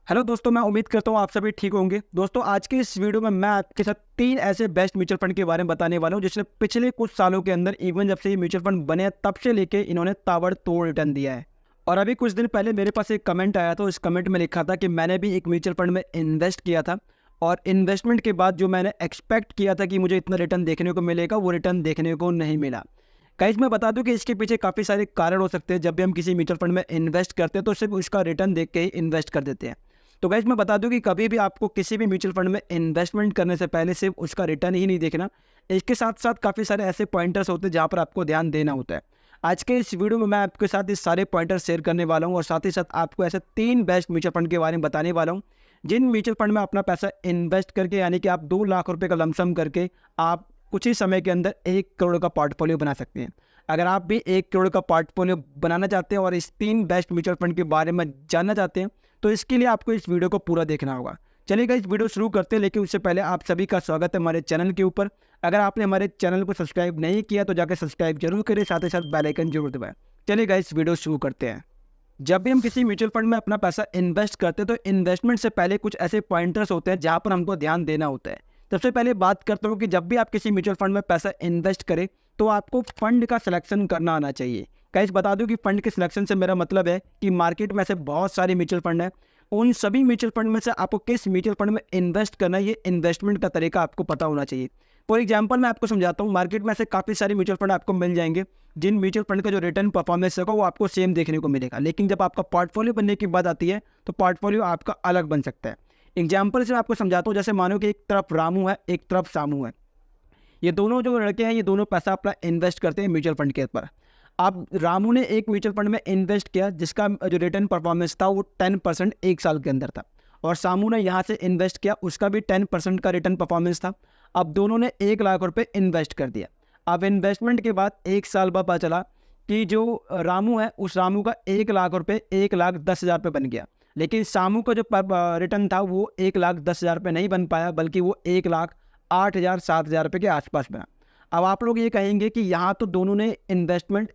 Hello दोस्तों, मैं उम्मीद करता हूँ आप सभी ठीक होंगे। दोस्तों, आज के इस वीडियो में मैं आपके साथ 3 ऐसे बेस्ट म्यूचुअल फंड के बारे में बताने वाला हूँ जिसने पिछले कुछ सालों के अंदर इवन जब से ये म्यूचुअल फंड बने हैं तब से लेके इन्होंने ताबड़तोड़ रिटर्न दिया है। और अभी कुछ दिन पहले मेरे पास एक कमेंट आया था। इस कमेंट में लिखा था कि मैंने भी एक म्यूचुअल फंड में इन्वेस्ट किया था और इन्वेस्टमेंट के बाद जो मैंने एक्सपेक्ट किया था कि मुझे इतना रिटर्न देखने को मिलेगा, वो रिटर्न देखने को नहीं मिला। गाइस, मैं बता दूं कि इसके पीछे काफ़ी सारे कारण हो सकते हैं। जब भी हम किसी म्यूचुअल फंड में इन्वेस्ट करते हैं तो सिर्फ उसका रिटर्न देख के ही इन्वेस्ट कर देते हैं। तो गाइस, मैं बता दूं कि कभी भी आपको किसी भी म्यूचुअल फंड में इन्वेस्टमेंट करने से पहले सिर्फ उसका रिटर्न ही नहीं देखना, इसके साथ साथ काफ़ी सारे ऐसे पॉइंटर्स होते हैं जहाँ पर आपको ध्यान देना होता है। आज के इस वीडियो में मैं आपके साथ इस सारे पॉइंटर्स शेयर करने वाला हूँ और साथ ही साथ आपको ऐसे 3 बेस्ट म्यूचुअल फंड के बारे में बताने वाला हूँ जिन म्यूचुअल फंड में अपना पैसा इन्वेस्ट करके, यानी कि आप 2 लाख रुपये का लमसम करके आप कुछ ही समय के अंदर 1 करोड़ का पोर्टफोलियो बना सकते हैं। अगर आप भी 1 करोड़ का पोर्टफोलियो बनाना चाहते हैं और इस 3 बेस्ट म्यूचुअल फंड के बारे में जानना चाहते हैं तो इसके लिए आपको इस वीडियो को पूरा देखना होगा। चलिए गाइस, वीडियो शुरू करते हैं, लेकिन उससे पहले आप सभी का स्वागत है हमारे चैनल के ऊपर। अगर आपने हमारे चैनल को सब्सक्राइब नहीं किया तो जाकर सब्सक्राइब जरूर करें, साथ ही साथ बेल आइकन जरूर दबाएं। चलिए गाइस, वीडियो शुरू करते हैं। जब भी हम किसी म्यूचुअल फंड में अपना पैसा इन्वेस्ट करते हैं तो इन्वेस्टमेंट से पहले कुछ ऐसे पॉइंटर्स होते हैं जहाँ पर हमको ध्यान देना होता है। सबसे पहले बात करता हूँ कि जब भी आप किसी म्यूचुअल फंड में पैसा इन्वेस्ट करें तो आपको फंड का सिलेक्शन करना आना चाहिए। गाइस, बता दूं कि फंड के सिलेक्शन से मेरा मतलब है कि मार्केट में ऐसे बहुत सारे म्यूचुअल फंड हैं, उन सभी म्यूचुअल फंड में से आपको किस म्यूचुअल फंड में इन्वेस्ट करना है, ये इन्वेस्टमेंट का तरीका आपको पता होना चाहिए। फॉर एग्जांपल मैं आपको समझाता हूँ। मार्केट में ऐसे काफ़ी सारे म्यूचुअल फंड आपको मिल जाएंगे जिन म्यूचुअल फंड का जो रिटर्न परफॉर्मेंस होगा वो आपको सेम देखने को मिलेगा, लेकिन जब आपका पोर्टफोलियो बनने की बात आती है तो पोर्टफोलियो आपका अलग बन सकता है। एग्जाम्पल से मैं आपको समझाता हूँ। जैसे मानो कि एक तरफ रामू है, एक तरफ सामू है। ये दोनों जो लड़के हैं, ये दोनों पैसा अपना इन्वेस्ट करते हैं म्यूचुअल फंड के ऊपर। अब रामू ने एक म्यूचुअल फंड में इन्वेस्ट किया जिसका जो रिटर्न परफॉर्मेंस था वो 10% 1 साल के अंदर था, और सामू ने यहाँ से इन्वेस्ट किया, उसका भी 10% का रिटर्न परफॉर्मेंस था। अब दोनों ने 1 लाख रुपये इन्वेस्ट कर दिया। अब इन्वेस्टमेंट के बाद 1 साल बाद पता चला कि जो रामू है उस रामू का 1 लाख रुपये 1,10,000 रुपये बन गया, लेकिन सामू का जो रिटर्न था वो 1,10,000 रुपये नहीं बन पाया, बल्कि वो 1,08,000 7,000 रुपये के आसपास बना। अब आप लोग ये कहेंगे कि यहाँ तो दोनों ने इन्वेस्टमेंट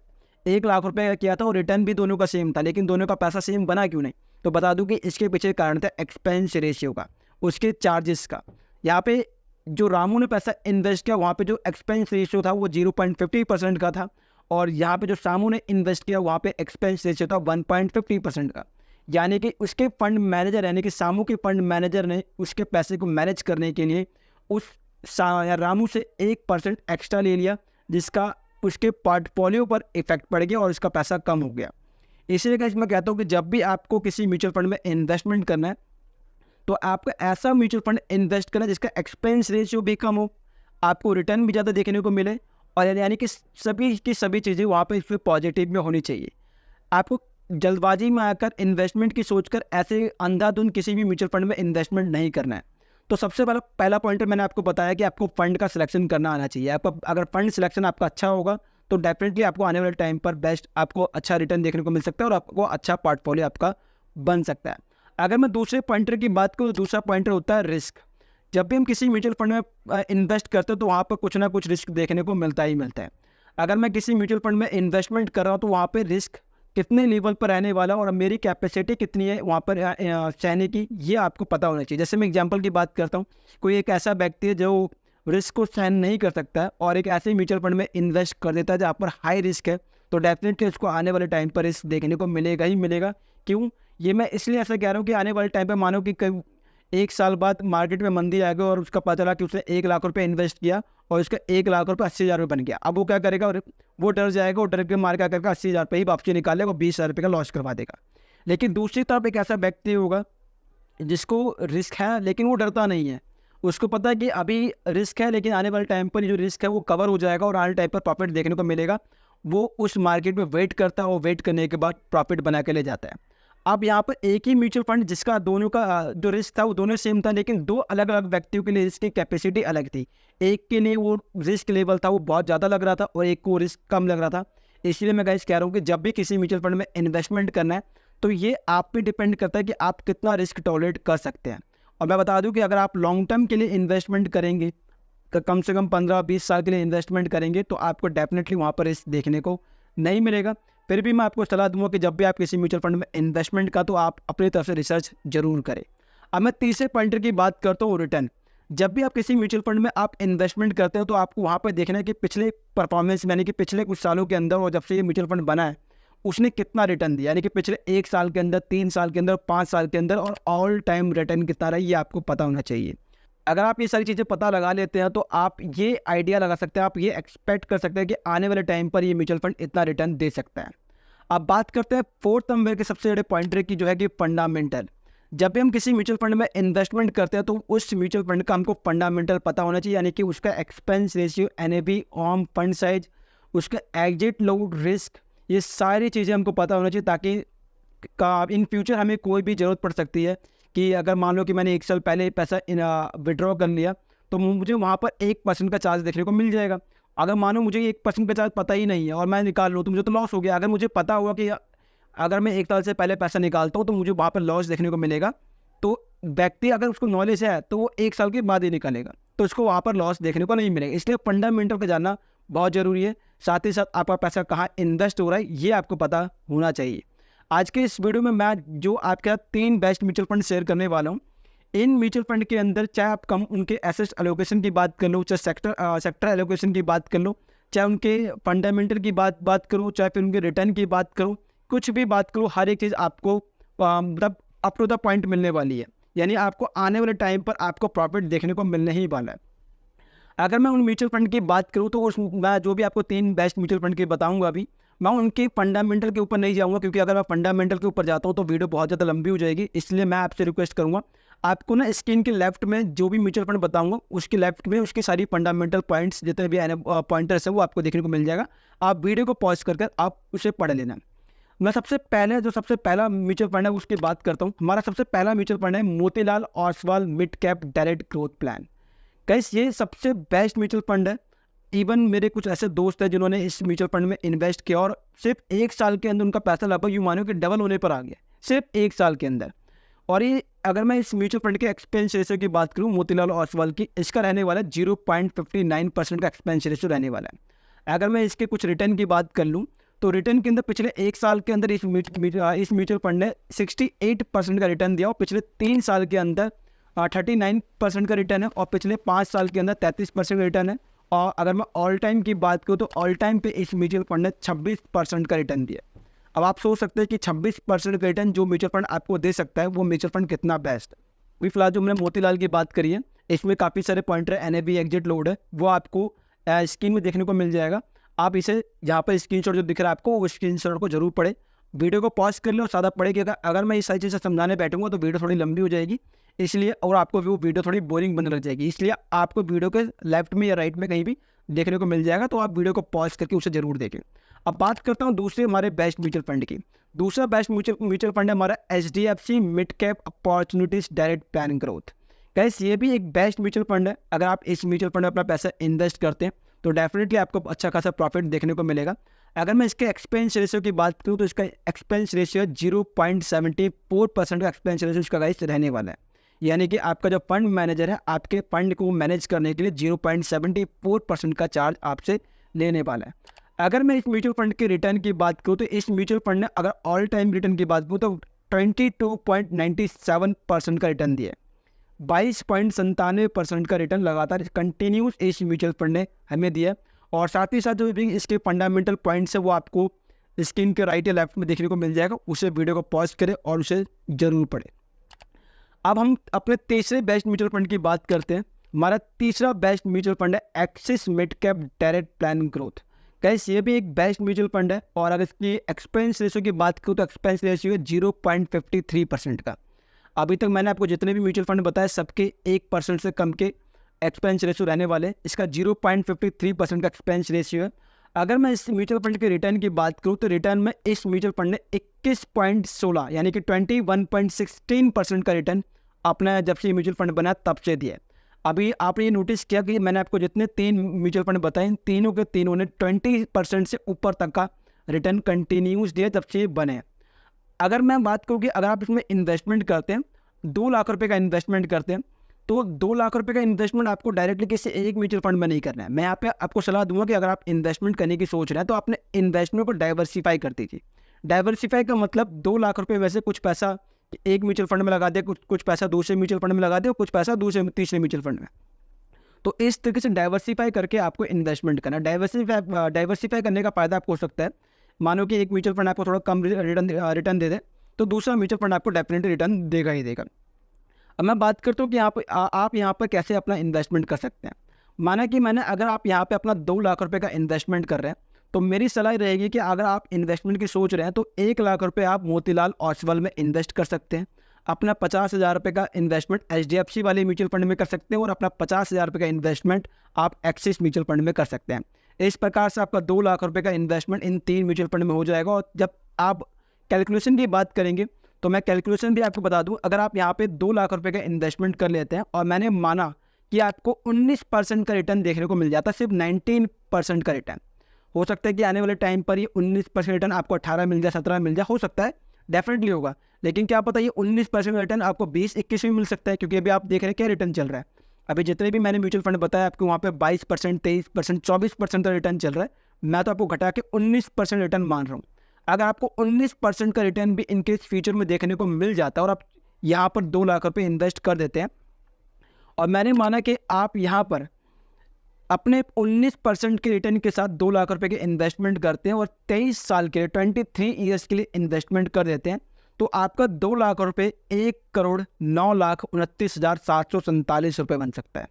1 लाख रुपये का किया था और रिटर्न भी दोनों का सेम था, लेकिन दोनों का पैसा सेम बना क्यों नहीं? तो बता दूं कि इसके पीछे कारण था एक्सपेंस रेशियो का, उसके चार्जेस का। यहाँ पे जो रामू ने पैसा इन्वेस्ट किया वहाँ पे जो एक्सपेंस रेशियो था वो 0.50% का था, और यहाँ पे जो सामू ने इन्वेस्ट किया वहाँ पे एक्सपेंस रेशियो था 1.50% का। यानी कि उसके फंड मैनेजर, यानी कि सामू के फंड मैनेजर ने उसके पैसे को मैनेज करने के लिए उस रामू से 1% एक्स्ट्रा ले लिया, जिसका उसके पोर्टफोलियो पर इफेक्ट पड़ गया और उसका पैसा कम हो गया। इसीलिए गाइस मैं कहता हूँ कि जब भी आपको किसी म्यूचुअल फंड में इन्वेस्टमेंट करना है तो आपको ऐसा म्यूचुअल फंड इन्वेस्ट करना जिसका एक्सपेंस रेशियो भी कम हो, आपको रिटर्न भी ज़्यादा देखने को मिले, और यानी कि सभी की सभी चीज़ें वहाँ पे इसमें पॉजिटिव में होनी चाहिए। आपको जल्दबाजी में आकर इन्वेस्टमेंट की सोचकर ऐसे अंधाधुंध किसी भी म्यूचुअल फंड में इन्वेस्टमेंट नहीं करना है। तो सबसे पहला पॉइंटर मैंने आपको बताया कि आपको फंड का सिलेक्शन करना आना चाहिए। आपका अगर फंड सिलेक्शन आपका अच्छा होगा तो डेफिनेटली आपको आने वाले टाइम पर बेस्ट आपको अच्छा रिटर्न देखने को मिल सकता है और आपको अच्छा पोर्टफोलियो आपका बन सकता है। अगर मैं दूसरे पॉइंटर की बात करूँ, दूसरा पॉइंटर होता है रिस्क। जब भी हम किसी म्यूचुअल फंड में इन्वेस्ट करते हैं तो वहाँ पर कुछ ना कुछ रिस्क देखने को मिलता ही मिलता है। अगर मैं किसी म्यूचुअल फंड में इन्वेस्टमेंट कर रहा हूँ तो वहाँ पर रिस्क कितने लेवल पर रहने वाला और मेरी कैपेसिटी कितनी है वहाँ पर सहने की, ये आपको पता होना चाहिए। जैसे मैं एग्जांपल की बात करता हूँ, कोई एक ऐसा व्यक्ति है जो रिस्क को सहन नहीं कर सकता है और एक ऐसे म्यूचुअल फंड में इन्वेस्ट कर देता है जहाँ पर हाई रिस्क है, तो डेफिनेटली उसको आने वाले टाइम पर रिस्क देखने को मिलेगा ही मिलेगा। क्यों? ये मैं इसलिए ऐसा कह रहा हूँ कि आने वाले टाइम पर मानो कि 1 साल बाद मार्केट में मंदी आ गई और उसका पता चला कि उसने 1 लाख रुपये इन्वेस्ट किया और उसका 1 लाख रुपये 80,000 रुपये बन गया। अब वो क्या करेगा? और वो डर जाएगा, वो डर के मार क्या करेगा, 80,000 रुपये ही वापसी निकालेगा और 20,000 रुपये का लॉस करवा देगा। लेकिन दूसरी तरफ एक ऐसा व्यक्ति होगा जिसको रिस्क है लेकिन वो डरता नहीं है। उसको पता है कि अभी रिस्क है लेकिन आने वाले टाइम पर जो रिस्क है वो कवर हो जाएगा और आने टाइम पर प्रॉफिट देखने को मिलेगा। वो उस मार्केट में वेट करता है और वेट करने के बाद प्रॉफिट बना के ले जाता है। अब यहाँ पर एक ही म्यूचुअल फंड जिसका दोनों का जो रिस्क था वो दोनों सेम था, लेकिन 2 अलग अलग व्यक्तियों के लिए रिस्क की कैपेसिटी अलग थी। एक के लिए वो रिस्क लेवल था वो बहुत ज़्यादा लग रहा था और एक को रिस्क कम लग रहा था। इसलिए मैं गाइस कह रहा हूँ कि जब भी किसी म्यूचुअल फंड में इन्वेस्टमेंट करना है तो ये आप पे डिपेंड करता है कि आप कितना रिस्क टॉलरेट कर सकते हैं। और मैं बता दूं कि अगर आप लॉन्ग टर्म के लिए इन्वेस्टमेंट करेंगे तो कम से कम 15-20 साल के लिए इन्वेस्टमेंट करेंगे तो आपको डेफिनेटली वहाँ पर रिस्क देखने को नहीं मिलेगा। फिर भी मैं आपको सलाह दूंगा कि जब भी आप किसी म्यूचुअल फंड में इन्वेस्टमेंट का, तो आप अपनी तरफ से रिसर्च जरूर करें। अब मैं तीसरे पॉइंटर की बात करता हूँ, रिटर्न। जब भी आप किसी म्यूचुअल फंड में आप इन्वेस्टमेंट करते हो तो आपको वहाँ पर देखना है कि पिछले परफॉर्मेंस, यानी कि पिछले कुछ सालों के अंदर, और जब से ये म्यूचुअल फंड बना है उसने कितना रिटर्न दिया, यानी कि पिछले 1 साल के अंदर, 3 साल के अंदर, 5 साल के अंदर, और ऑल टाइम रिटर्न कितना रहा, ये आपको पता होना चाहिए। अगर आप ये सारी चीज़ें पता लगा लेते हैं तो आप ये आइडिया लगा सकते हैं, आप ये एक्सपेक्ट कर सकते हैं कि आने वाले टाइम पर ये म्यूचुअल फंड इतना रिटर्न दे सकता है। अब बात करते हैं फोर्थ नंबर के सबसे बड़े पॉइंटर की, जो है कि फंडामेंटल। जब भी हम किसी म्यूचुअल फंड में इन्वेस्टमेंट करते हैं तो उस म्यूचुअल फंड का हमको फंडामेंटल पता होना चाहिए, यानी कि उसका expense ratio, NAV, AUM, fund size, उसका एग्जिट लोड, रिस्क, ये सारी चीज़ें हमको पता होना चाहिए, ताकि इन फ्यूचर हमें कोई भी ज़रूरत पड़ सकती है कि अगर मान लो कि मैंने 1 साल पहले पैसा विड्रॉ कर लिया तो मुझे वहाँ पर 1% का चार्ज देखने को मिल जाएगा। अगर मानो मुझे 1% का चार्ज पता ही नहीं है और मैं निकाल लूँ तो मुझे तो लॉस हो गया। अगर मुझे पता हुआ कि अगर मैं 1 साल से पहले पैसा निकालता हूँ तो मुझे वहाँ पर लॉस देखने को मिलेगा, तो व्यक्ति अगर उसको नॉलेज है तो वो 1 साल के बाद ही निकालेगा, तो उसको वहाँ पर लॉस देखने को नहीं मिलेगा। इसलिए फंडामेंटल का जानना बहुत ज़रूरी है। साथ ही साथ आपका पैसा कहाँ इन्वेस्ट हो रहा है ये आपको पता होना चाहिए। आज के इस वीडियो में मैं जो आपके साथ 3 बेस्ट म्यूचुअल फंड शेयर करने वाला हूँ। इन म्यूचुअल फंड के अंदर चाहे आप कम उनके एसेट एलोकेशन की बात कर लो, चाहे सेक्टर एलोकेशन की बात कर लो, चाहे उनके फंडामेंटल की बात करो, चाहे फिर उनके रिटर्न की बात करो, कुछ भी बात करो, हर एक चीज़ आपको मतलब अप टू द पॉइंट मिलने वाली है। यानी आपको आने वाले टाइम पर आपको प्रॉफिट देखने को मिलने ही वाला है। अगर मैं उन म्यूचुअल फंड की बात करूँ तो मैं जो भी आपको 3 बेस्ट म्यूचुअल फंड के बताऊंगा अभी, मैं उनके फंडामेंटल के ऊपर नहीं जाऊंगा, क्योंकि अगर मैं फंडामेंटल के ऊपर जाता हूं तो वीडियो बहुत ज़्यादा लंबी हो जाएगी। इसलिए मैं आपसे रिक्वेस्ट करूंगा, आपको ना स्क्रीन के लेफ्ट में जो भी म्यूचुअल फंड बताऊंगा उसके लेफ्ट में उसकी सारी फंडामेंटल पॉइंट्स, जितने भी पॉइंटर्स है वो आपको देखने को मिल जाएगा। आप वीडियो को पॉज करके आप उसे पढ़ लेना। मैं सबसे पहला म्यूचुअल फंड है उसकी बात करता हूँ। हमारा सबसे पहला म्यूचुअल फंड है Motilal Oswal mid cap direct growth plan. Guys ये सबसे बेस्ट म्यूचुअल फंड है। इवन मेरे कुछ ऐसे दोस्त हैं जिन्होंने इस म्यूचुअल फंड में इन्वेस्ट किया और सिर्फ 1 साल के अंदर उनका पैसा लगभग यूँ मानो कि डबल होने पर आ गया, सिर्फ 1 साल के अंदर। और ये अगर मैं इस म्यूचुअल फंड के एक्सपेंस रेशियो की बात करूँ मोतीलाल ओसवाल की, इसका रहने वाला 0.59% का एक्सपेंस रेशियो रहने वाला है। अगर मैं इसके कुछ रिटर्न की बात कर लूँ तो रिटर्न के अंदर पिछले 1 साल के अंदर इस म्यूचुअल फंड ने 68% का रिटर्न दिया, और पिछले 3 साल के अंदर 39% का रिटर्न है, और पिछले 5 साल के अंदर 33% का रिटर्न है। और अगर मैं ऑल टाइम की बात करूँ तो ऑल टाइम पे इस म्यूचुअल फंड ने 26% का रिटर्न दिया। अब आप सोच सकते हैं कि 26% का रिटर्न जो म्यूचुअल फंड आपको दे सकता है वो म्यूचुअल फंड कितना बेस्ट है। अभी फिलहाल जो मैंने मोतीलाल की बात करी है इसमें काफ़ी सारे पॉइंटर है, एनएवी, एग्जिट लोड है, वो आपको स्क्रीन में देखने को मिल जाएगा। आप इसे यहाँ पर स्क्रीनशॉट जो दिख रहा है आपको, वो स्क्रीनशॉट को जरूर पढ़े, वीडियो को पॉज कर लो और सादा पढ़े कि अगर मैं इस सारी चीज़ें समझाने बैठूंगा तो वीडियो थोड़ी लंबी हो जाएगी, इसलिए, और आपको वो वीडियो थोड़ी बोरिंग बनने लग जाएगी। इसलिए आपको वीडियो के लेफ्ट में या राइट में कहीं भी देखने को मिल जाएगा, तो आप वीडियो को पॉज करके उसे जरूर देखें। अब बात करता हूँ दूसरे हमारे बेस्ट म्यूचुअल फंड की। दूसरा बेस्ट म्यूचुअल फंड है हमारा HDFC mid cap opportunities direct plan growth. Guys ये भी एक बेस्ट म्यूचुअल फंड है। अगर आप इस म्यूचुअल फंड में अपना पैसा इन्वेस्ट करते हैं तो डेफिनेटली आपको अच्छा खासा प्रॉफिट देखने को मिलेगा। अगर मैं इसके एक्सपेंस रेशियो की बात करूँ तो इसका एक्सपेंस रेशियो 0.74% का एक्सपेंस रेशियो इसका गाइस रहने वाला है। यानी कि आपका जो फंड मैनेजर है आपके फंड को मैनेज करने के लिए 0.74% का चार्ज आपसे लेने वाला है। अगर मैं इस म्यूचुअल फंड के रिटर्न की बात करूँ तो इस म्यूचुअल फंड ने अगर ऑल टाइम रिटर्न की बात करूँ तो 22.97% का रिटर्न दिया है। 22.97% का रिटर्न लगातार कंटिन्यूस इस म्यूचुअल फंड ने हमें दिया। और साथ ही साथ जो भी इसके फंडामेंटल पॉइंट्स है वो आपको स्क्रीन के राइट या लेफ्ट में देखने को मिल जाएगा, उसे वीडियो को पॉज करें और उसे ज़रूर पढ़ें। अब हम अपने तीसरे बेस्ट म्यूचुअल फंड की बात करते हैं। हमारा तीसरा बेस्ट म्यूचुअल फंड है axis mid cap direct plan growth. Guys ये भी एक बेस्ट म्यूचुअल फंड है, और अगर इसकी एक्सपेंस रेशियो की बात करूँ तो एक्सपेंस रेशियो है 0.53% का। अभी तक मैंने आपको जितने भी म्यूचुअल फंड बताए सबके 1% से कम के एक्सपेंस रेशियो रहने वाले। इसका 0.53% का एक्सपेंस रेशियो है। अगर मैं इस म्यूचुअल फंड के रिटर्न की बात करूँ तो रिटर्न में इस म्यूचुअल फंड ने 21.16 यानी कि 21.16% का रिटर्न अपना जब से म्यूचुअल फंड बना तब से दिया है। अभी आपने ये नोटिस किया कि मैंने आपको जितने 3 म्यूचुअल फंड बताए तीनों के तीनों ने 20% से ऊपर तक का रिटर्न कंटिन्यूस दिया जब से बने। अगर मैं बात करूँ कि अगर आप इसमें इन्वेस्टमेंट करते हैं 2 लाख रुपये का इन्वेस्टमेंट करते हैं तो 2 लाख रुपए का इन्वेस्टमेंट आपको डायरेक्टली किसी एक म्यूचुअल फंड में नहीं करना है। मैं यहाँ पे आपको सलाह दूंगा कि अगर आप इन्वेस्टमेंट करने की सोच रहे हैं तो अपने इन्वेस्टमेंट को डाइवर्सिफाई कर दीजिए। डाइवर्सिफाई का मतलब 2 लाख रुपए वैसे कुछ पैसा एक म्यूचुअल फंड में लगा दिया, कुछ पैसा दूसरे म्यूचुअल फंड में लगा दिया, कुछ पैसा दूसरे तीसरे म्यूचुअल फंड में। तो इस तरीके से डाइवर्सिफाई करके आपको इन्वेस्टमेंट करना। डाइवर्सिफाई करने का फ़ायदा आपको हो सकता है, मानो कि एक म्यूचुअल फंड आपको थोड़ा कम रिटर्न दे दे, तो दूसरा म्यूचुअल फंड आपको डेफिनेटली रिटर्न देगा ही देगा। अब मैं बात करता हूँ कि आप यहाँ पर कैसे अपना इन्वेस्टमेंट कर सकते हैं। माना कि अगर आप यहाँ पे अपना 2 लाख रुपए का इन्वेस्टमेंट कर रहे हैं, तो मेरी सलाह रहेगी कि अगर आप इन्वेस्टमेंट की सोच रहे हैं तो 1 लाख रुपए आप मोतीलाल ओसवाल में इन्वेस्ट कर सकते हैं। अपना 50,000 रुपये का इन्वेस्टमेंट HDFC वाले म्यूचुअल फंड में कर सकते हैं और अपना 50,000 रुपये का इन्वेस्टमेंट आप एक्सिस म्यूचुअल फंड में कर सकते हैं। इस प्रकार से आपका 2 लाख रुपये का इन्वेस्टमेंट इन 3 म्यूचुअल फंड में हो जाएगा। और जब आप कैलकुलेशन की बात करेंगे तो मैं कैलकुलेशन भी आपको बता दूं, अगर आप यहाँ पे 2 लाख रुपए का इन्वेस्टमेंट कर लेते हैं और मैंने माना कि आपको 19% का रिटर्न देखने को मिल जाता है, सिर्फ 19% का रिटर्न। हो सकता है कि आने वाले टाइम पर ये 19% रिटर्न आपको 18 मिल जाए, 17 मिल जाए, हो सकता है, डेफिनेटली होगा। लेकिन क्या पता ये 19% रिटर्न आपको 20-21 में मिल सकता है, क्योंकि अभी आप देख रहे हैं क्या रिटर्न चल रहा है। अभी जितने भी मैंने म्यूचुअल फंड बताया आपको वहाँ पे 22%, 23%, 24% का रिटर्न चल रहा है। मैं तो आपको घटा के 19% रिटर्न मान रहा हूँ। अगर आपको 19% का रिटर्न भी इनकेस फ्यूचर में देखने को मिल जाता है और आप यहाँ पर 2 लाख रुपए इन्वेस्ट कर देते हैं, और मैंने माना कि आप यहाँ पर अपने 19% के रिटर्न के साथ 2 लाख रुपए के इन्वेस्टमेंट करते हैं और 23 साल के लिए 23 ईयर्स के लिए इन्वेस्टमेंट कर देते हैं, तो आपका 2 लाख रुपए 1,09,29,747 रुपये बन सकता है।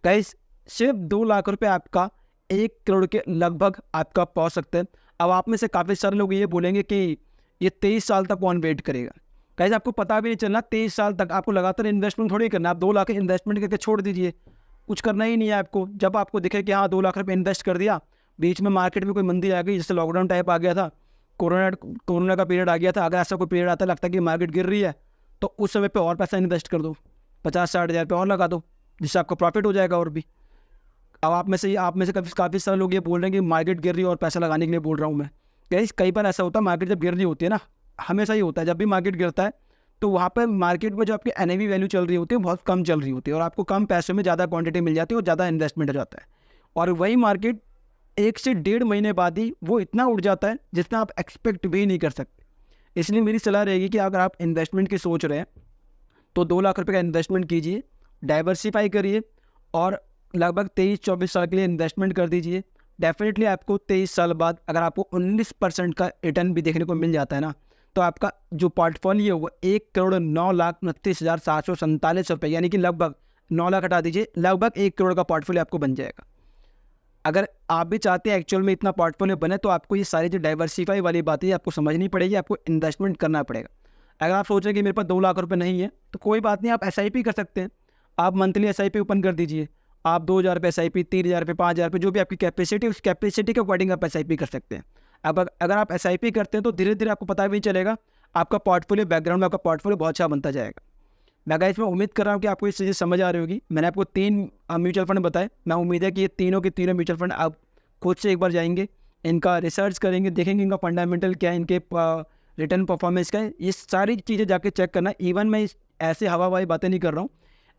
गाइस, सिर्फ 2 लाख रुपए आपका 1 करोड़ के लगभग आपका पहुँच सकते हैं। अब आप में से काफ़ी सारे लोग ये बोलेंगे कि ये 23 साल तक कौन वेट करेगा। गाइस, आपको पता भी नहीं चलना, 23 साल तक आपको लगातार इन्वेस्टमेंट थोड़ी करना। आप 2 लाख इन्वेस्टमेंट करके छोड़ दीजिए, कुछ करना ही नहीं है आपको। जब आपको दिखे कि हाँ 2 लाख रुपए इन्वेस्ट कर दिया, बीच में मार्केट में कोई मंदी आ गई, जैसे लॉकडाउन टाइप आ गया था, कोरोना का पीरियड आ गया था, अगर ऐसा कोई पीरियड आता लगता है कि मार्केट गिर रही है, तो उस समय पे और पैसा इन्वेस्ट कर दो, 50-60 हज़ार रुपये और लगा दो, जिससे आपको प्रॉफिट हो जाएगा। और भी अब आप में से काफ़ी सारे लोग ये बोल रहे हैं कि मार्केट गिर रही है और पैसा लगाने के लिए बोल रहा हूँ मैं। गाइस, कई बार ऐसा होता है, मार्केट जब गिर रही होती है ना, हमेशा ही होता है, जब भी मार्केट गिरता है तो वहाँ पर मार्केट में जो आपकी NAV वैल्यू चल रही होती है बहुत कम चल रही होती है, और आपको कम पैसे में ज़्यादा क्वांटिटी मिल जाती है और ज़्यादा इन्वेस्टमेंट हो जाता है। और वही मार्केट 1 से 1.5 महीने बाद ही वो इतना उड़ जाता है जितना आप एक्सपेक्ट भी नहीं कर सकते। इसलिए मेरी सलाह रहेगी कि अगर आप इन्वेस्टमेंट की सोच रहे हैं तो 2 लाख रुपये का इन्वेस्टमेंट कीजिए, डाइवर्सिफाई करिए और लगभग 23-24 साल के लिए इन्वेस्टमेंट कर दीजिए। डेफिनेटली आपको 23 साल बाद अगर आपको 19% का रिटर्न भी देखने को मिल जाता है ना, तो आपका जो पोर्टफोलियो है वो 1,09,29,747 रुपये, यानी कि लगभग 9 लाख हटा दीजिए, लगभग 1 करोड़ का पोर्टफोलियो आपको बन जाएगा। अगर आप भी चाहते हैं एक्चुअल में इतना पोर्टफोलियो बने, तो आपको ये सारी जो डाइवर्सिफाई वाली बातें आपको समझनी पड़ेगी, आपको इन्वेस्टमेंट करना पड़ेगा। अगर आप सोच रहे हैं कि मेरे पास 2 लाख रुपये नहीं है, तो कोई बात नहीं, आप SIP कर सकते हैं। आप मंथली SIP ओपन कर दीजिए। आप 2,000 रुपये SIP, 3,000 रुपये, 5,000 रुपये, जो भी आपकी कैपेसिटी उस कैपेसिटी के अकॉर्डिंग आप SIP कर सकते हैं। अब अगर आप SIP करते हैं तो धीरे धीरे आपको पता भी नहीं चलेगा, आपका पोर्टफोलियो बैकग्राउंड में आपका पोर्टफोलियो बहुत अच्छा बनता जाएगा। मैं गाइस, मैं उम्मीद कर रहा हूँ कि आपको ये चीज़ें समझ आ रही होगी। मैंने आपको 3 म्यूचुअल फंड बताए, मैं उम्मीद है कि ये तीनों के तीनों म्यूचुअल फंड आप खुद से एक बार जाएंगे, इनका रिसर्च करेंगे, देखेंगे इनका फंडामेंटल क्या है, इनके रिटर्न परफॉर्मेंस क्या है, ये सारी चीज़ें जाके चेक करना। इवन मैं ऐसे हवाई बातें नहीं कर रहा हूँ,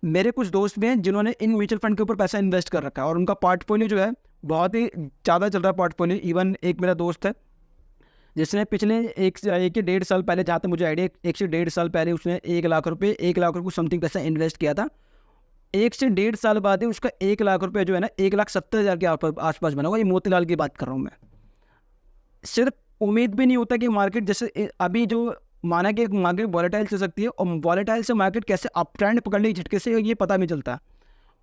मेरे कुछ दोस्त भी हैं जिन्होंने इन म्यूचुअल फंड के ऊपर पैसा इन्वेस्ट कर रखा है और उनका पोर्टफोलियो जो है बहुत ही ज़्यादा चल रहा है पोर्टफोलियो। इवन एक मेरा दोस्त है जिसने पिछले 1 से 1.5 साल पहले, जहाँ तक मुझे आइडिया, 1 से 1.5 साल पहले उसने 1 लाख रुपये समथिंग पैसा इन्वेस्ट किया था। 1 से 1.5 साल बाद ही उसका 1 लाख रुपये जो है ना 1,70,000 के आसपास बना होगा। ये मोतीलाल की बात कर रहा हूँ मैं। सिर्फ उम्मीद भी नहीं होता कि मार्केट जैसे अभी जो माना कि मार्केट वॉलेटाइल चल सकती है, और वॉलेटाइल से मार्केट कैसे अप ट्रेंड पकड़ने के झटके से ये पता नहीं चलता।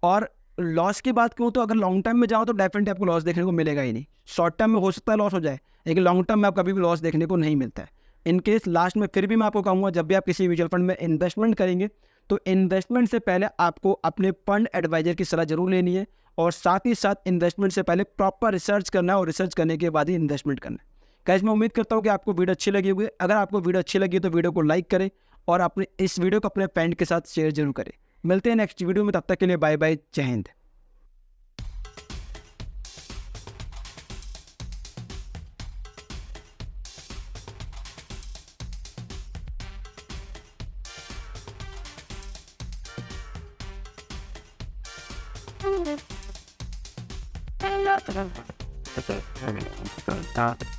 और लॉस की बात करूँ तो अगर लॉन्ग टर्म में जाओ तो डेफिनेटली आपको लॉस देखने को मिलेगा ही नहीं। शॉर्ट टर्म में हो सकता है लॉस हो जाए, लेकिन लॉन्ग टर्म में आप कभी भी लॉस देखने को नहीं मिलता है। इनकेस लास्ट में फिर भी मैं आपको कहूँगा, जब भी आप किसी म्यूचुअल फंड में इन्वेस्टमेंट करेंगे तो इन्वेस्टमेंट से पहले आपको अपने फंड एडवाइजर की सलाह जरूर लेनी है, और साथ ही साथ इन्वेस्टमेंट से पहले प्रॉपर रिसर्च करना है, और रिसर्च करने के बाद ही इन्वेस्टमेंट करना है। गाइस, मैं उम्मीद करता हूँ कि आपको वीडियो अच्छी लगी होगी। अगर आपको वीडियो अच्छी लगी तो वीडियो को लाइक करें और अपने इस वीडियो को अपने फ्रेंड के साथ शेयर जरूर करें। मिलते हैं नेक्स्ट वीडियो में, तब तक के लिए बाय बाय, जय हिंद। Thank you.